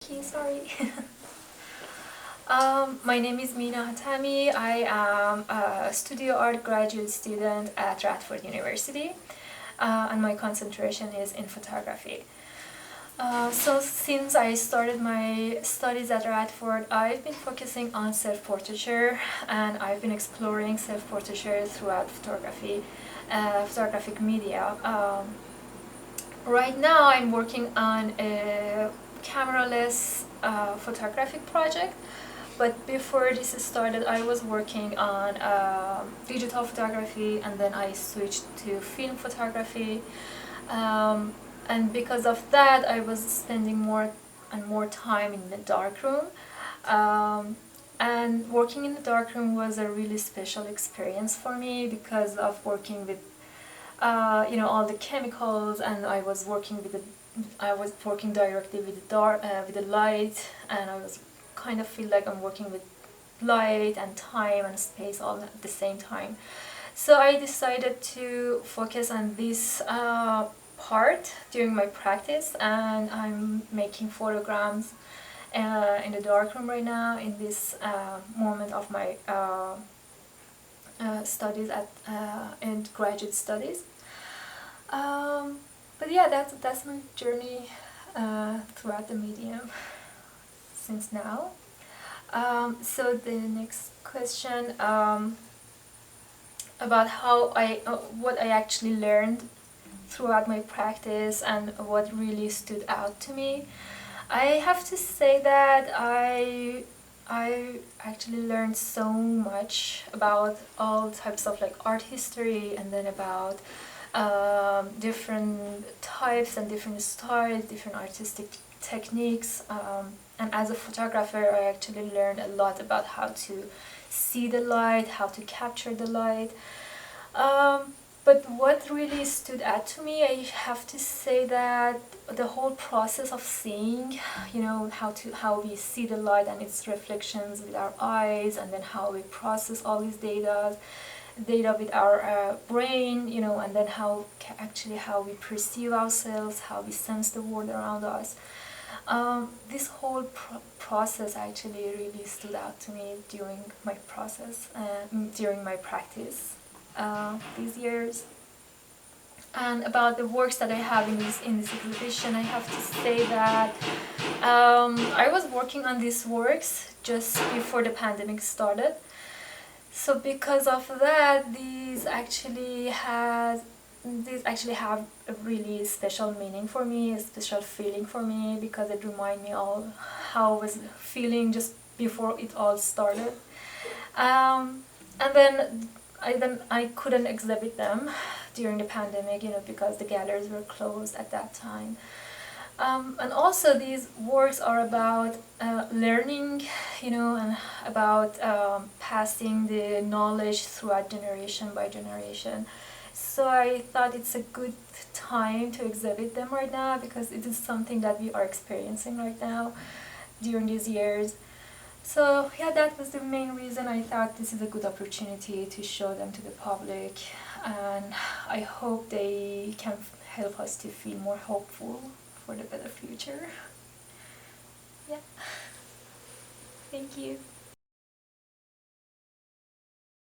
Okay, sorry. My name is Mina Hatami. I am a studio art graduate student at Radford University, and my concentration is in photography. So since I started my studies at Radford, I've been focusing on self-portraiture, and I've been exploring self-portraiture throughout photographic media. Right now I'm working on a cameraless photographic project, but before this started I was working on digital photography, and then I switched to film photography, and because of that I was spending more and more time in the darkroom, and working in the darkroom was a really special experience for me because of working with all the chemicals, and I was working directly with with the light, and I was kind of feel like I'm working with light and time and space all at the same time. So I decided to focus on this part during my practice, and I'm making photograms in the darkroom right now in this moment of my studies in graduate studies. But yeah, that's my journey throughout the medium since now. So the next question, about what I actually learned throughout my practice and what really stood out to me. I have to say that I actually learned so much about all types of like art history, and then about different types and different styles, different artistic techniques. And as a photographer, I actually learned a lot about how to see the light, how to capture the light. But what really stood out to me, I have to say that the whole process of seeing, how we see the light and its reflections with our eyes, and then how we process all these data with our brain, and then how we perceive ourselves, how we sense the world around us. This whole process actually really stood out to me during my during my practice these years. And about the works that I have in this exhibition, I have to say that I was working on these works just before the pandemic started. So because of that, these actually have a really special meaning for me, a special feeling for me, because it reminds me all how I was feeling just before it all started. And then I couldn't exhibit them during the pandemic, because the galleries were closed at that time. And also these works are about learning, and about passing the knowledge throughout generation by generation. So I thought it's a good time to exhibit them right now, because it is something that we are experiencing right now during these years. So yeah, that was the main reason I thought this is a good opportunity to show them to the public, and I hope they can help us to feel more hopeful for the better future. Yeah. Thank you.